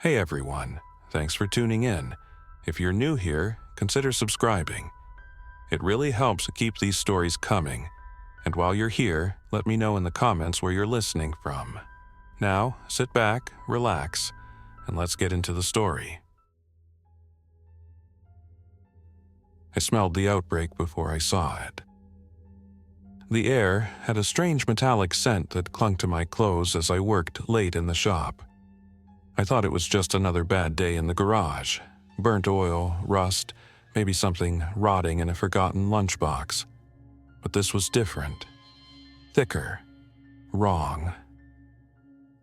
Hey everyone, thanks for tuning in. If you're new here, consider subscribing. It really helps keep these stories coming. And while you're here, let me know in the comments where you're listening from. Now, sit back, relax, and let's get into the story. I smelled the outbreak before I saw it. The air had a strange metallic scent that clung to my clothes as I worked late in the shop. I thought it was just another bad day in the garage. Burnt oil, rust, maybe something rotting in a forgotten lunchbox. But this was different. Thicker. Wrong.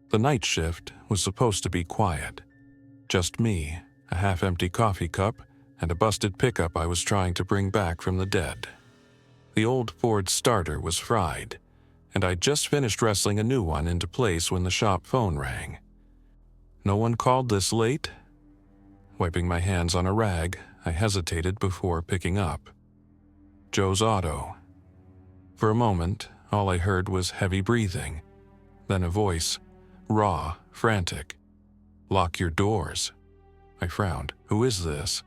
The night shift was supposed to be quiet. Just me, a half-empty coffee cup, and a busted pickup I was trying to bring back from the dead. The old Ford starter was fried, and I'd just finished wrestling a new one into place when the shop phone rang. No one called this late? Wiping my hands on a rag, I hesitated before picking up. Joe's auto. For a moment, all I heard was heavy breathing. Then a voice, raw, frantic. "Lock your doors." I frowned. "Who is this?"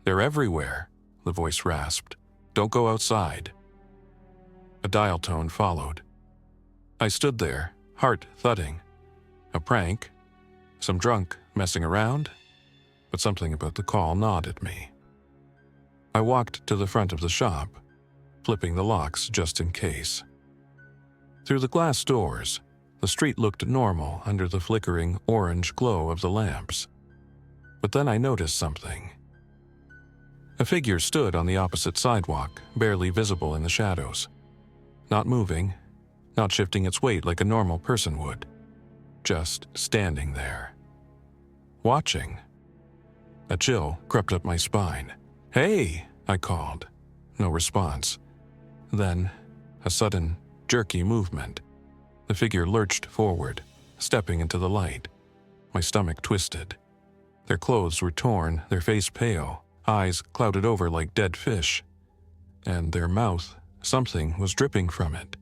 "They're everywhere," the voice rasped. "Don't go outside." A dial tone followed. I stood there, heart thudding. A prank? Some drunk messing around? But something about the call gnawed at me. I walked to the front of the shop, flipping the locks just in case. Through the glass doors, the street looked normal under the flickering orange glow of the lamps. But then I noticed something. A figure stood on the opposite sidewalk, barely visible in the shadows. Not moving, not shifting its weight like a normal person would. Just standing there. Watching. A chill crept up my spine. "Hey!" I called. No response. Then, a sudden, jerky movement. The figure lurched forward, stepping into the light. My stomach twisted. Their clothes were torn, their face pale, eyes clouded over like dead fish. And their mouth, something was dripping from it.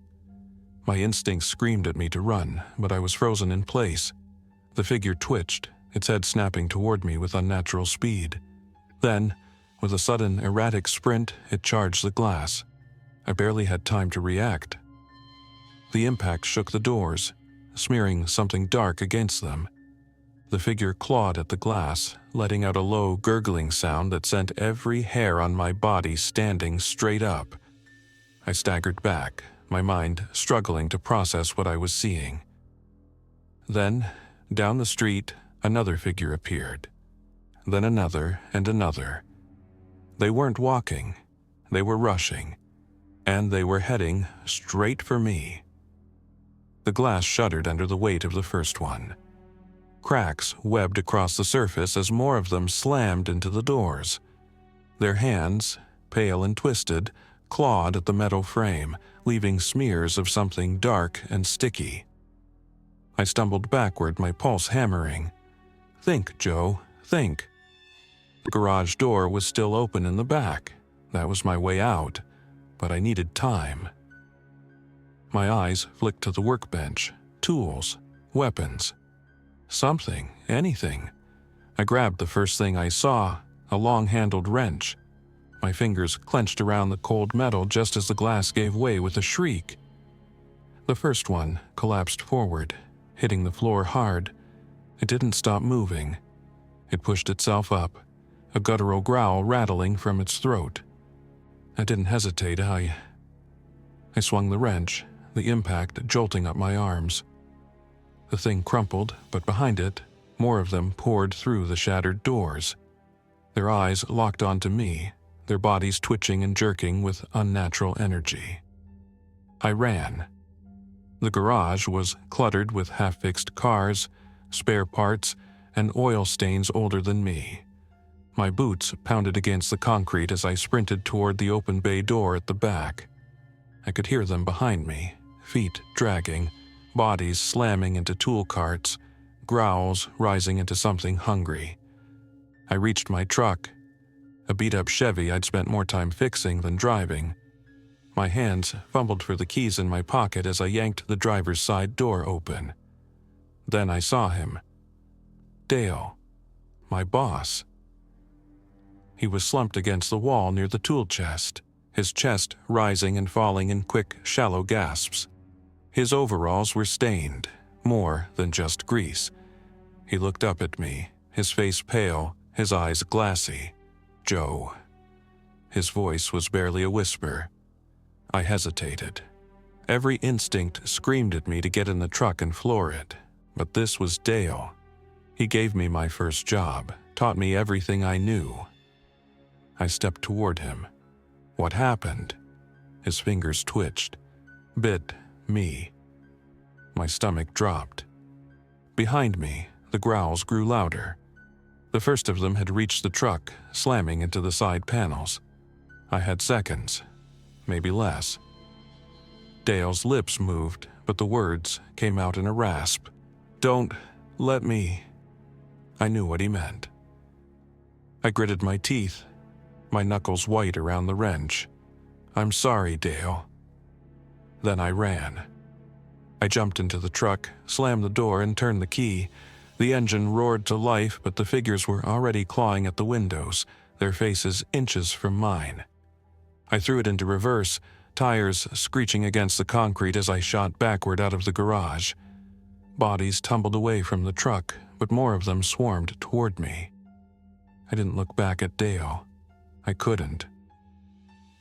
My instincts screamed at me to run, but I was frozen in place. The figure twitched, its head snapping toward me with unnatural speed. Then, with a sudden, erratic sprint, it charged the glass. I barely had time to react. The impact shook the doors, smearing something dark against them. The figure clawed at the glass, letting out a low, gurgling sound that sent every hair on my body standing straight up. I staggered back, my mind struggling to process what I was seeing. Then, down the street, another figure appeared. Then another and another. They weren't walking, they were rushing, and they were heading straight for me. The glass shuddered under the weight of the first one. Cracks webbed across the surface as more of them slammed into the doors. Their hands, pale and twisted, clawed at the metal frame, leaving smears of something dark and sticky. I stumbled backward, my pulse hammering. "Think, Joe, think." The garage door was still open in the back. That was my way out, but I needed time. My eyes flicked to the workbench, tools, weapons. Something, anything. I grabbed the first thing I saw, a long-handled wrench. My fingers clenched around the cold metal just as the glass gave way with a shriek. The first one collapsed forward, hitting the floor hard. It didn't stop moving. It pushed itself up, a guttural growl rattling from its throat. I didn't hesitate. I swung the wrench, the impact jolting up my arms. The thing crumpled, but behind it, more of them poured through the shattered doors. Their eyes locked onto me, their bodies twitching and jerking with unnatural energy. I ran. The garage was cluttered with half-fixed cars, spare parts, and oil stains older than me. My boots pounded against the concrete as I sprinted toward the open bay door at the back. I could hear them behind me, feet dragging, bodies slamming into tool carts, growls rising into something hungry. I reached my truck, a beat-up Chevy I'd spent more time fixing than driving. My hands fumbled for the keys in my pocket as I yanked the driver's side door open. Then I saw him. Dale, my boss. He was slumped against the wall near the tool chest, his chest rising and falling in quick, shallow gasps. His overalls were stained, more than just grease. He looked up at me, his face pale, his eyes glassy. "Joe." His voice was barely a whisper. I hesitated. Every instinct screamed at me to get in the truck and floor it, but this was Dale. He gave me my first job, taught me everything I knew. I stepped toward him. What happened? His fingers twitched, bit me. My stomach dropped. Behind me, the growls grew louder. The first of them had reached the truck, slamming into the side panels. I had seconds, maybe less. Dale's lips moved, but the words came out in a rasp. "Don't let me." I knew what he meant. I gritted my teeth, my knuckles white around the wrench. "I'm sorry, Dale." Then I ran. I jumped into the truck, slammed the door, and turned the key. The engine roared to life, but the figures were already clawing at the windows, their faces inches from mine. I threw it into reverse, tires screeching against the concrete as I shot backward out of the garage. Bodies tumbled away from the truck, but more of them swarmed toward me. I didn't look back at Dale. I couldn't.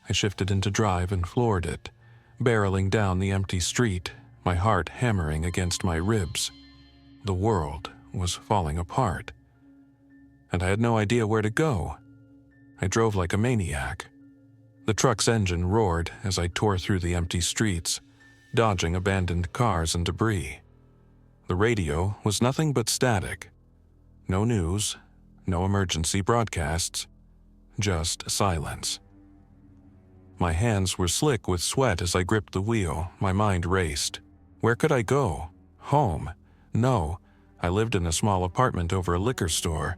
I shifted into drive and floored it, barreling down the empty street, my heart hammering against my ribs. The world was falling apart, and I had no idea where to go. I drove like a maniac. The truck's engine roared as I tore through the empty streets, dodging abandoned cars and debris. The radio was nothing but static. No news, no emergency broadcasts, just silence. My hands were slick with sweat as I gripped the wheel. My mind raced. Where could I go? Home? No. I lived in a small apartment over a liquor store.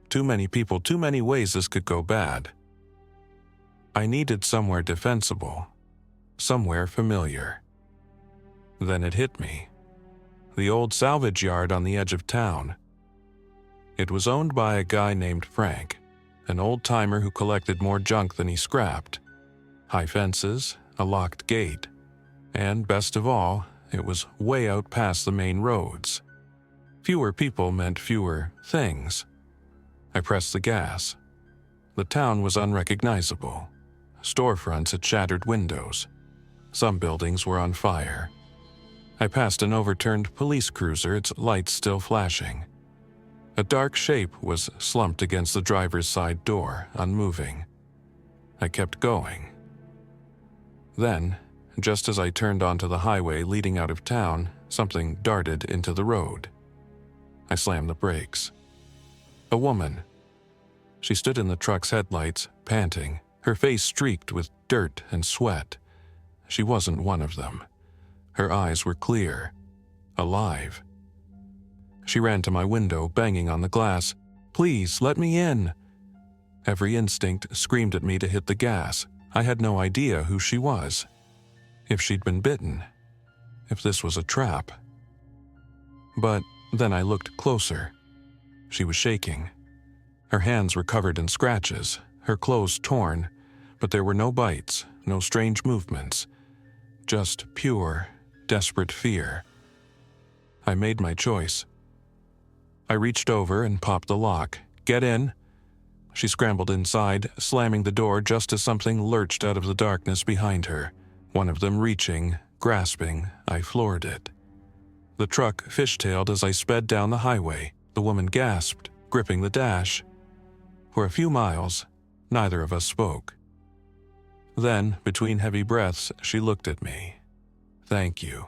Too many people, too many ways this could go bad. I needed somewhere defensible, somewhere familiar. Then it hit me. The old salvage yard on the edge of town. It was owned by a guy named Frank, an old-timer who collected more junk than he scrapped. High fences, a locked gate, and best of all, it was way out past the main roads. Fewer people meant fewer things. I pressed the gas. The town was unrecognizable. Storefronts had shattered windows. Some buildings were on fire. I passed an overturned police cruiser, its lights still flashing. A dark shape was slumped against the driver's side door, unmoving. I kept going. Then, just as I turned onto the highway leading out of town, something darted into the road. I slammed the brakes. A woman. She stood in the truck's headlights, panting, her face streaked with dirt and sweat. She wasn't one of them. Her eyes were clear, alive. She ran to my window, banging on the glass. "Please, let me in." Every instinct screamed at me to hit the gas. I had no idea who she was. If she'd been bitten. If this was a trap. But then I looked closer. She was shaking. Her hands were covered in scratches, her clothes torn, but there were no bites, no strange movements. Just pure, desperate fear. I made my choice. I reached over and popped the lock. "Get in." She scrambled inside, slamming the door just as something lurched out of the darkness behind her. One of them reaching, grasping, I floored it. The truck fishtailed as I sped down the highway. The woman gasped, gripping the dash. For a few miles, neither of us spoke. Then, between heavy breaths, she looked at me. "Thank you."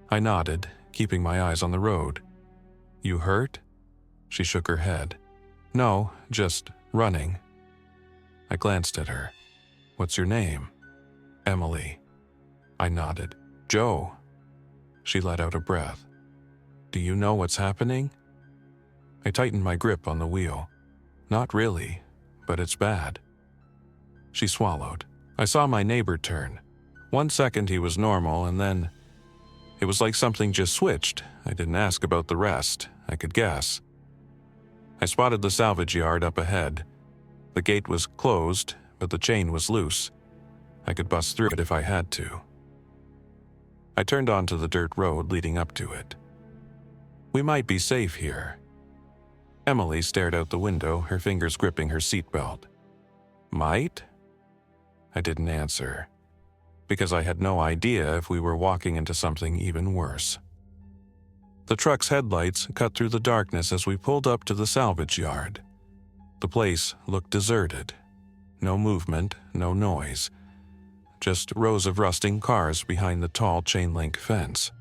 I nodded, keeping my eyes on the road. "You hurt?" She shook her head. "No, just running." I glanced at her. "What's your name?" "Emily." I nodded. "Joe." She let out a breath. "Do you know what's happening?" I tightened my grip on the wheel. "Not really, but it's bad." She swallowed. I saw my neighbor turn. 1 second he was normal, and then it was like something just switched. I didn't ask about the rest. I could guess. I spotted the salvage yard up ahead. The gate was closed, but the chain was loose. I could bust through it if I had to. I turned onto the dirt road leading up to it. We might be safe here. Emily stared out the window, her fingers gripping her seatbelt. Might? I didn't answer, because I had no idea if we were walking into something even worse. The truck's headlights cut through the darkness as we pulled up to the salvage yard. The place looked deserted. No movement, no noise. Just rows of rusting cars behind the tall chain-link fence.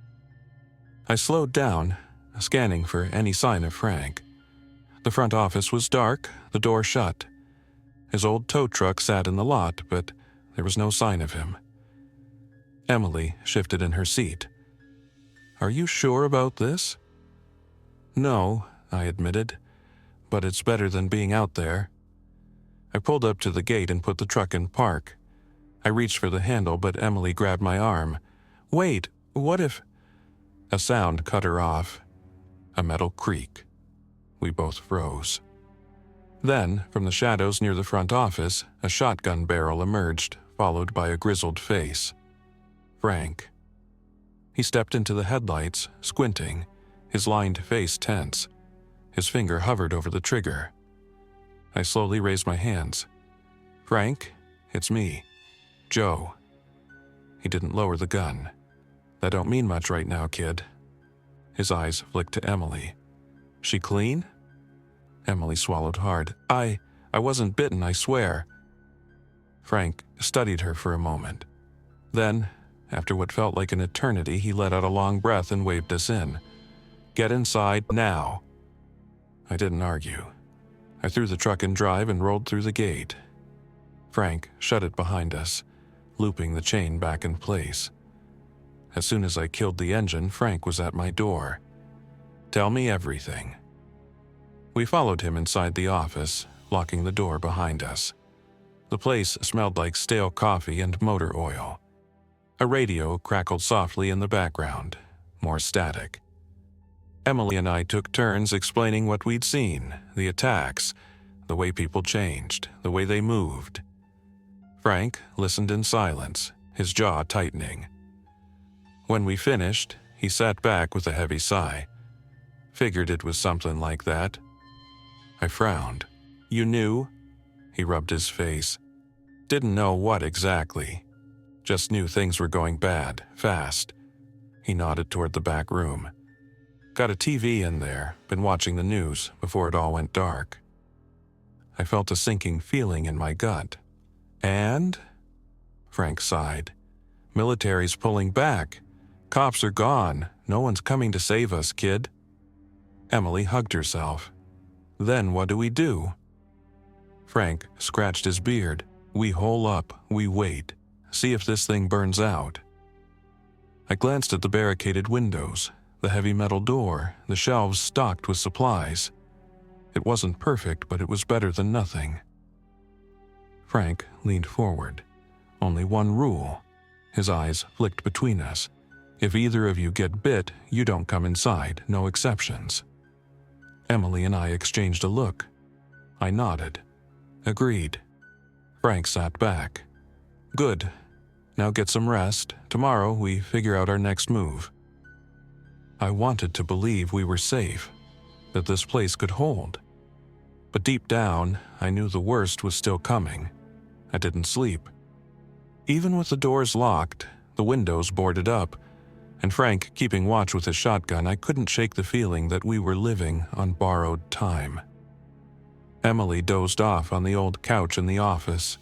I slowed down, scanning for any sign of Frank. The front office was dark, the door shut. His old tow truck sat in the lot, but there was no sign of him. Emily shifted in her seat. "Are you sure about this?" "No," I admitted, "but it's better than being out there." I pulled up to the gate and put the truck in park. I reached for the handle, but Emily grabbed my arm. "Wait, what if—" A sound cut her off. A metal creak. We both froze. Then, from the shadows near the front office, a shotgun barrel emerged, followed by a grizzled face. Frank. He stepped into the headlights, squinting, his lined face tense. His finger hovered over the trigger. I slowly raised my hands. "Frank, it's me. Joe." He didn't lower the gun. "That don't mean much right now, kid." His eyes flicked to Emily. "She clean?" Emily swallowed hard. I wasn't bitten, I swear." Frank studied her for a moment. Then, after what felt like an eternity, he let out a long breath and waved us in. "Get inside, now." I didn't argue. I threw the truck in drive and rolled through the gate. Frank shut it behind us, looping the chain back in place. As soon as I killed the engine, Frank was at my door. "Tell me everything." We followed him inside the office, locking the door behind us. The place smelled like stale coffee and motor oil. A radio crackled softly in the background, more static. Emily and I took turns explaining what we'd seen, the attacks, the way people changed, the way they moved. Frank listened in silence, his jaw tightening. When we finished, he sat back with a heavy sigh. Figured it was something like that. I frowned. "You knew?" He rubbed his face. "Didn't know what exactly. Just knew things were going bad, fast." He nodded toward the back room. "Got a TV in there, been watching the news before it all went dark." I felt a sinking feeling in my gut. "And?" Frank sighed. "Military's pulling back. Cops are gone. No one's coming to save us, kid." Emily hugged herself. "Then what do we do?" Frank scratched his beard. "We hole up, we wait. See if this thing burns out." I glanced at the barricaded windows, the heavy metal door, the shelves stocked with supplies. It wasn't perfect, but it was better than nothing. Frank leaned forward. "Only one rule." His eyes flicked between us. "If either of you get bit, you don't come inside, no exceptions." Emily and I exchanged a look. I nodded. "Agreed." Frank sat back. "Good. Now get some rest. Tomorrow we figure out our next move." I wanted to believe we were safe, that this place could hold. But deep down, I knew the worst was still coming. I didn't sleep. Even with the doors locked, the windows boarded up, and Frank keeping watch with his shotgun, I couldn't shake the feeling that we were living on borrowed time. Emily dozed off on the old couch in the office,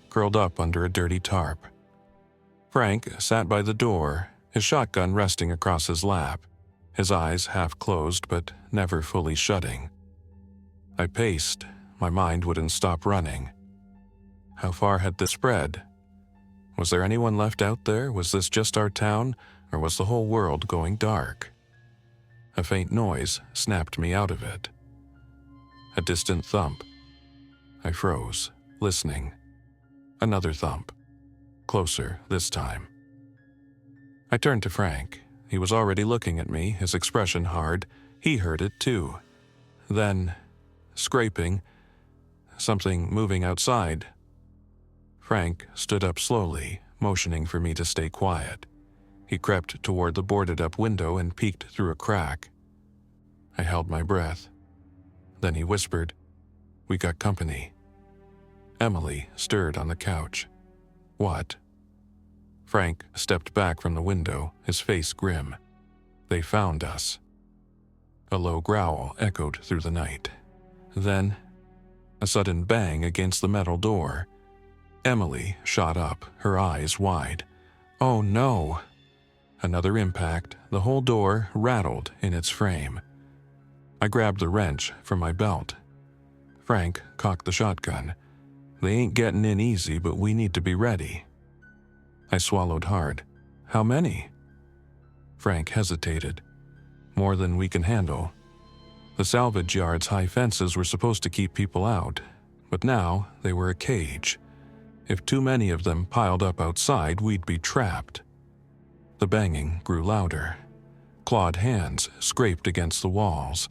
curled up under a dirty tarp. Frank sat by the door, his shotgun resting across his lap, his eyes half closed but never fully shutting. I paced, my mind wouldn't stop running. How far had this spread? Was there anyone left out there? Was this just our town, or was the whole world going dark? A faint noise snapped me out of it. A distant thump. I froze, listening. Another thump. Closer this time. I turned to Frank. He was already looking at me, his expression hard. He heard it too. Then, scraping, something moving outside. Frank stood up slowly, motioning for me to stay quiet. He crept toward the boarded-up window and peeked through a crack. I held my breath. Then he whispered, "We got company." Emily stirred on the couch. "What?" Frank stepped back from the window, his face grim. "They found us." A low growl echoed through the night. Then, a sudden bang against the metal door. Emily shot up, her eyes wide. "Oh no!" Another impact, the whole door rattled in its frame. I grabbed the wrench from my belt. Frank cocked the shotgun. "They ain't getting in easy, but we need to be ready." I swallowed hard. "How many?" Frank hesitated. "More than we can handle. The salvage yard's high fences were supposed to keep people out, but now they were a cage. If too many of them piled up outside, we'd be trapped." The banging grew louder. Clawed hands scraped against the walls.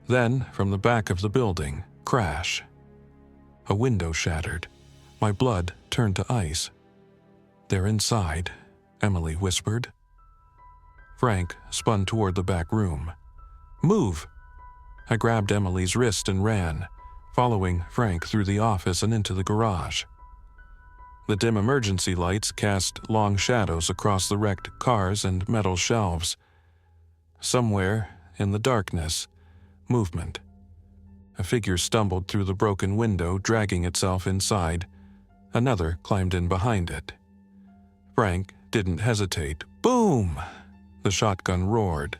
Then, from the back of the building, crash. A window shattered. My blood turned to ice. "They're inside," Emily whispered. Frank spun toward the back room. "Move!" I grabbed Emily's wrist and ran, following Frank through the office and into the garage. The dim emergency lights cast long shadows across the wrecked cars and metal shelves. Somewhere, in the darkness, movement. A figure stumbled through the broken window, dragging itself inside. Another climbed in behind it. Frank didn't hesitate. Boom! The shotgun roared.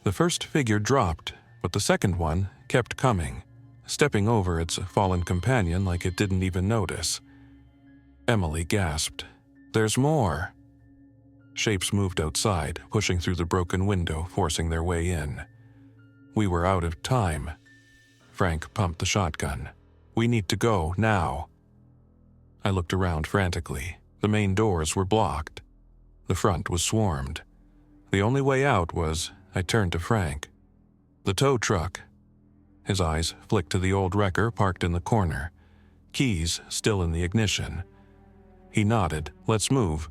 The first figure dropped, but the second one kept coming, stepping over its fallen companion like it didn't even notice. Emily gasped. "There's more!" Shapes moved outside, pushing through the broken window, forcing their way in. We were out of time. Frank pumped the shotgun. "We need to go, now." I looked around frantically. The main doors were blocked. The front was swarmed. The only way out was, I turned to Frank. "The tow truck." His eyes flicked to the old wrecker parked in the corner. Keys still in the ignition. He nodded. "Let's move."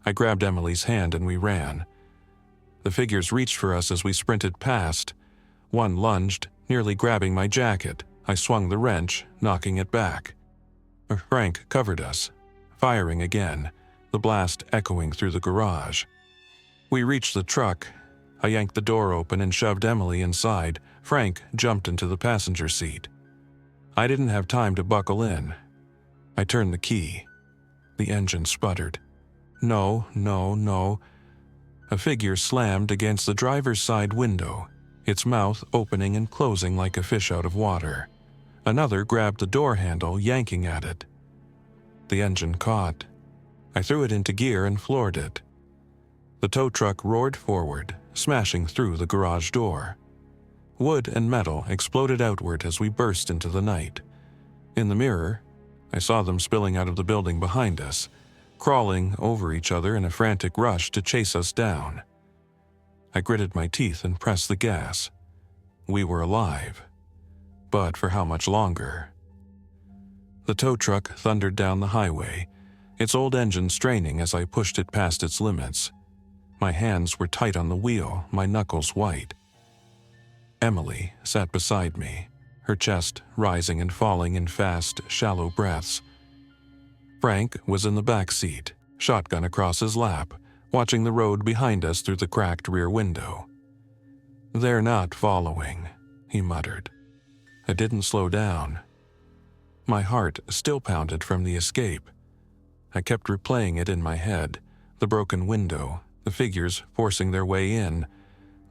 I grabbed Emily's hand and we ran. The figures reached for us as we sprinted past. One lunged, nearly grabbing my jacket. I swung the wrench, knocking it back. Frank covered us, firing again, the blast echoing through the garage. We reached the truck. I yanked the door open and shoved Emily inside. Frank jumped into the passenger seat. I didn't have time to buckle in. I turned the key. The engine sputtered. No, no, no. A figure slammed against the driver's side window, its mouth opening and closing like a fish out of water. Another grabbed the door handle, yanking at it. The engine caught. I threw it into gear and floored it. The tow truck roared forward, smashing through the garage door. Wood and metal exploded outward as we burst into the night. In the mirror, I saw them spilling out of the building behind us, crawling over each other in a frantic rush to chase us down. I gritted my teeth and pressed the gas. We were alive. But for how much longer? The tow truck thundered down the highway, its old engine straining as I pushed it past its limits. My hands were tight on the wheel, my knuckles white. Emily sat beside me, her chest rising and falling in fast, shallow breaths. Frank was in the back seat, shotgun across his lap, watching the road behind us through the cracked rear window. "They're not following," he muttered. I didn't slow down. My heart still pounded from the escape. I kept replaying it in my head, the broken window, the figures forcing their way in,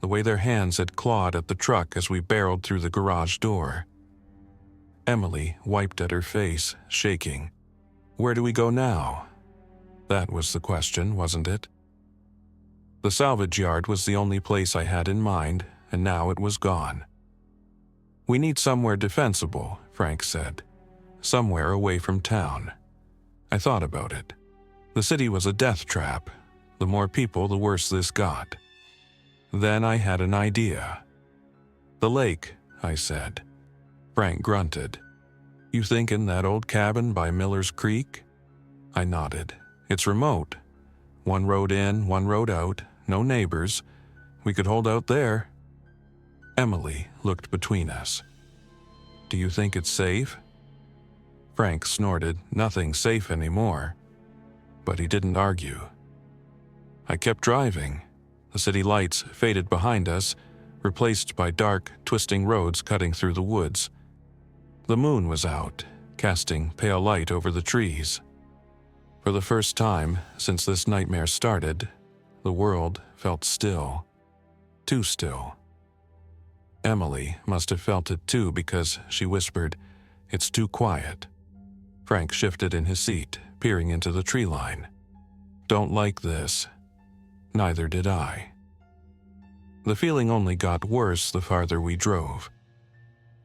the way their hands had clawed at the truck as we barreled through the garage door. Emily wiped at her face, shaking. "Where do we go now?" That was the question, wasn't it? The salvage yard was the only place I had in mind, and now it was gone. "We need somewhere defensible," Frank said. "Somewhere away from town." I thought about it. The city was a death trap. The more people, the worse this got. Then I had an idea. The lake, I said. Frank grunted. You thinking that old cabin by Miller's Creek? I nodded. It's remote. One road in, one road out, no neighbors. We could hold out there. Emily looked between us. Do you think it's safe? Frank snorted, nothing safe anymore. But he didn't argue. I kept driving. The city lights faded behind us, replaced by dark, twisting roads cutting through the woods. The moon was out, casting pale light over the trees. For the first time since this nightmare started, the world felt still. Too still. Emily must have felt it too because she whispered, "It's too quiet." Frank shifted in his seat, peering into the tree line. Don't like this. Neither did I. The feeling only got worse the farther we drove.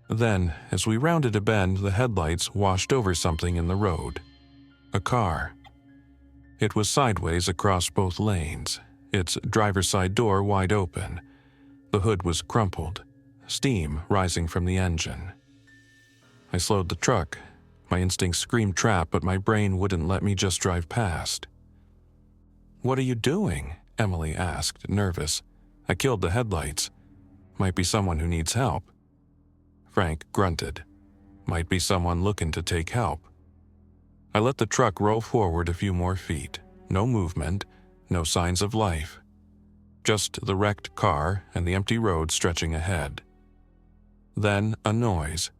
Then, as we rounded a bend, the headlights washed over something in the road. A car. It was sideways across both lanes, its driver's side door wide open. The hood was crumpled, steam rising from the engine. I slowed the truck. My instincts screamed trap, but my brain wouldn't let me just drive past. What are you doing? Emily asked, nervous. I killed the headlights. Might be someone who needs help. Frank grunted. Might be someone looking to take help. I let the truck roll forward a few more feet. No movement, no signs of life. Just the wrecked car and the empty road stretching ahead. Then a noise,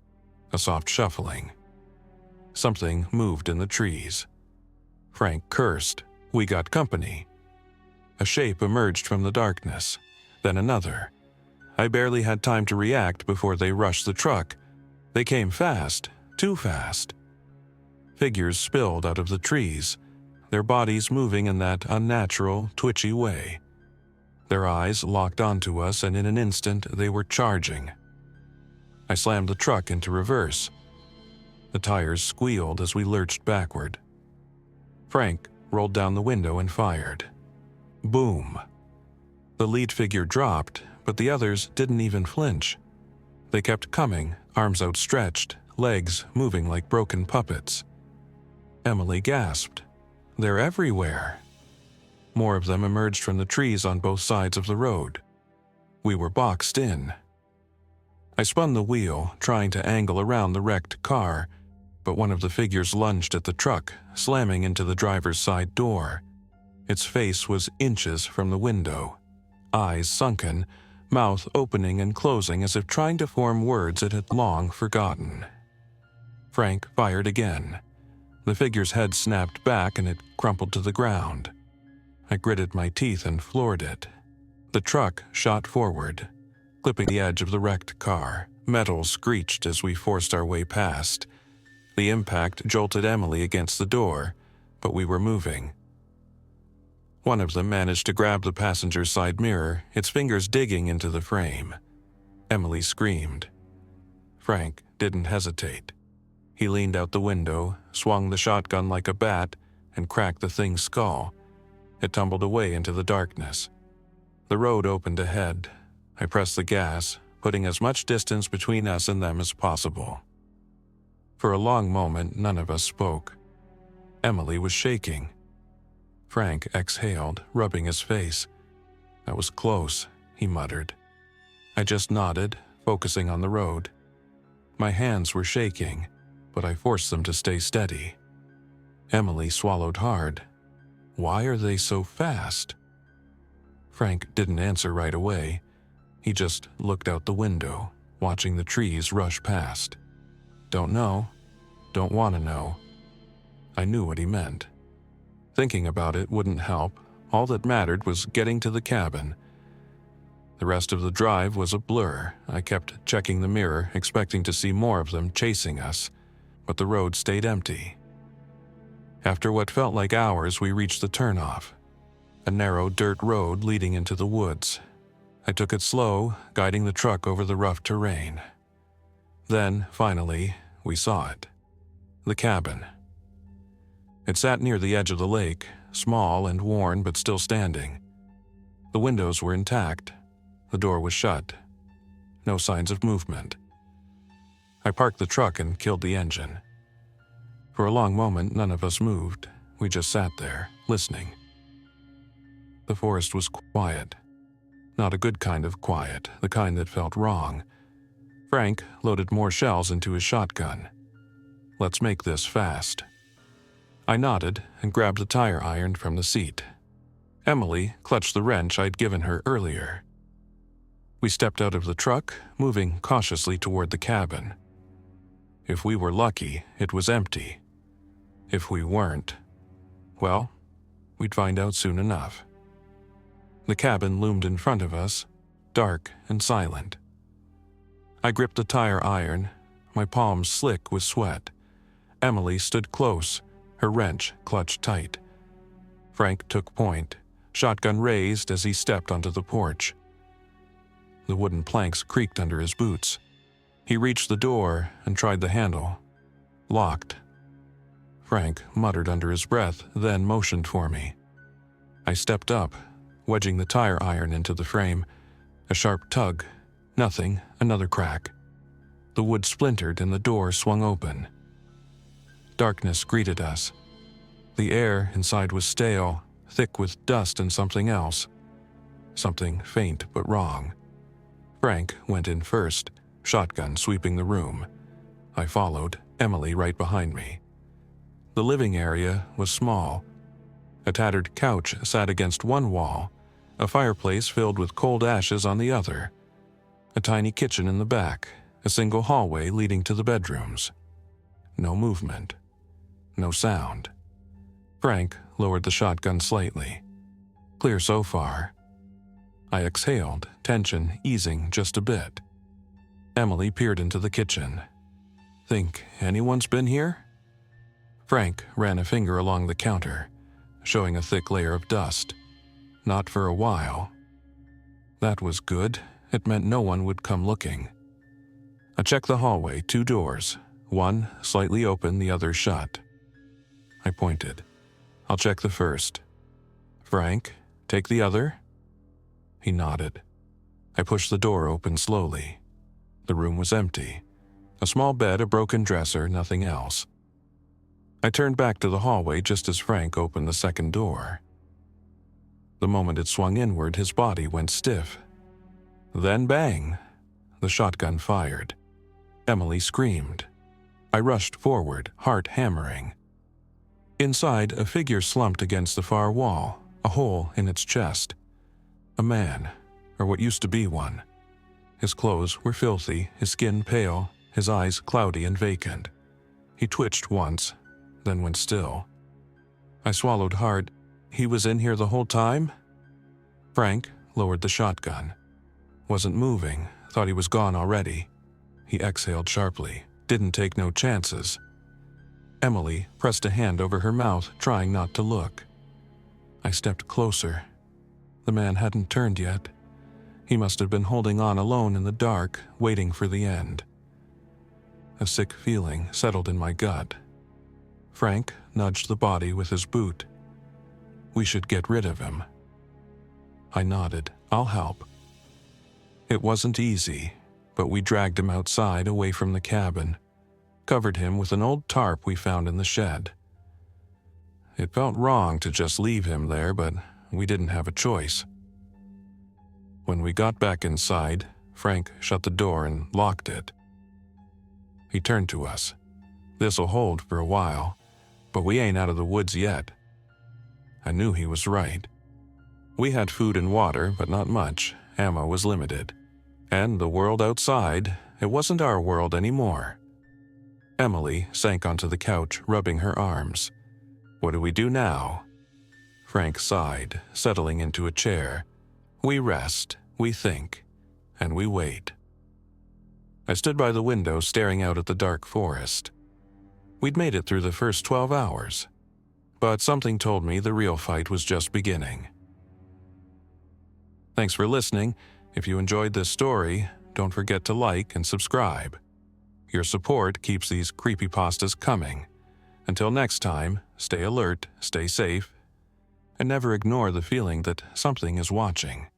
a soft shuffling. Something moved in the trees. Frank cursed. We got company. A shape emerged from the darkness, then another. I barely had time to react before they rushed the truck. They came fast, too fast. Figures spilled out of the trees, their bodies moving in that unnatural, twitchy way. Their eyes locked onto us, and in an instant they were charging. I slammed the truck into reverse. The tires squealed as we lurched backward. Frank rolled down the window and fired. Boom. The lead figure dropped, but the others didn't even flinch. They kept coming, arms outstretched, legs moving like broken puppets. Emily gasped. They're everywhere. More of them emerged from the trees on both sides of the road. We were boxed in. I spun the wheel, trying to angle around the wrecked car, but one of the figures lunged at the truck, slamming into the driver's side door. Its face was inches from the window, eyes sunken, mouth opening and closing as if trying to form words it had long forgotten. Frank fired again. The figure's head snapped back and it crumpled to the ground. I gritted my teeth and floored it. The truck shot forward, clipping the edge of the wrecked car. Metal screeched as we forced our way past. The impact jolted Emily against the door, but we were moving. One of them managed to grab the passenger's side mirror, its fingers digging into the frame. Emily screamed. Frank didn't hesitate. He leaned out the window, swung the shotgun like a bat, and cracked the thing's skull. It tumbled away into the darkness. The road opened ahead. I pressed the gas, putting as much distance between us and them as possible. For a long moment, none of us spoke. Emily was shaking. Frank exhaled, rubbing his face. "That was close," he muttered. I just nodded, focusing on the road. My hands were shaking, but I forced them to stay steady. Emily swallowed hard. Why are they so fast? Frank didn't answer right away. He just looked out the window, watching the trees rush past. Don't know. Don't want to know. I knew what he meant. Thinking about it wouldn't help. All that mattered was getting to the cabin. The rest of the drive was a blur. I kept checking the mirror, expecting to see more of them chasing us, but the road stayed empty. After what felt like hours, we reached the turnoff, a narrow dirt road leading into the woods. I took it slow, guiding the truck over the rough terrain. Then, finally, we saw it. The cabin. It sat near the edge of the lake, small and worn but still standing. The windows were intact. The door was shut. No signs of movement. I parked the truck and killed the engine. For a long moment, none of us moved. We just sat there, listening. The forest was quiet. Not a good kind of quiet, the kind that felt wrong. Frank loaded more shells into his shotgun. Let's make this fast. I nodded and grabbed the tire iron from the seat. Emily clutched the wrench I'd given her earlier. We stepped out of the truck, moving cautiously toward the cabin. If we were lucky, it was empty. If we weren't, well, we'd find out soon enough. The cabin loomed in front of us, dark and silent. I gripped the tire iron, my palms slick with sweat. Emily stood close, her wrench clutched tight. Frank took point, shotgun raised as he stepped onto the porch. The wooden planks creaked under his boots. He reached the door and tried the handle. Locked. Frank muttered under his breath, then motioned for me. I stepped up, wedging the tire iron into the frame. A sharp tug. Nothing, another crack. The wood splintered and the door swung open. Darkness greeted us. The air inside was stale, thick with dust and something else. Something faint but wrong. Frank went in first, shotgun sweeping the room. I followed, Emily right behind me. The living area was small. A tattered couch sat against one wall, a fireplace filled with cold ashes on the other. A tiny kitchen in the back, a single hallway leading to the bedrooms. No movement. No sound. Frank lowered the shotgun slightly. Clear so far. I exhaled, tension easing just a bit. Emily peered into the kitchen. Think anyone's been here? Frank ran a finger along the counter, showing a thick layer of dust. Not for a while. That was good. It meant no one would come looking. I checked the hallway, 2 doors. One slightly open, the other shut. I pointed. I'll check the first. Frank, take the other? He nodded. I pushed the door open slowly. The room was empty. A small bed, a broken dresser, nothing else. I turned back to the hallway just as Frank opened the second door. The moment it swung inward, his body went stiff. Then bang! The shotgun fired. Emily screamed. I rushed forward, heart hammering. Inside, a figure slumped against the far wall, a hole in its chest. A man, or what used to be one. His clothes were filthy, his skin pale, his eyes cloudy and vacant. He twitched once, then went still. I swallowed hard. He was in here the whole time? Frank lowered the shotgun. Wasn't moving, thought he was gone already. He exhaled sharply, didn't take no chances. Emily pressed a hand over her mouth, trying not to look. I stepped closer. The man hadn't turned yet. He must have been holding on alone in the dark, waiting for the end. A sick feeling settled in my gut. Frank nudged the body with his boot. We should get rid of him. I nodded. I'll help. It wasn't easy, but we dragged him outside away from the cabin, covered him with an old tarp we found in the shed. It felt wrong to just leave him there, but we didn't have a choice. When we got back inside, Frank shut the door and locked it. He turned to us. This'll hold for a while, but we ain't out of the woods yet. I knew he was right. We had food and water, but not much. Ammo was limited. And the world outside, it wasn't our world anymore. Emily sank onto the couch, rubbing her arms. What do we do now? Frank sighed, settling into a chair. We rest, we think, and we wait. I stood by the window staring out at the dark forest. We'd made it through the first 12 hours, but something told me the real fight was just beginning. Thanks for listening. If you enjoyed this story, don't forget to like and subscribe. Your support keeps these creepypastas coming. Until next time, stay alert, stay safe, and never ignore the feeling that something is watching.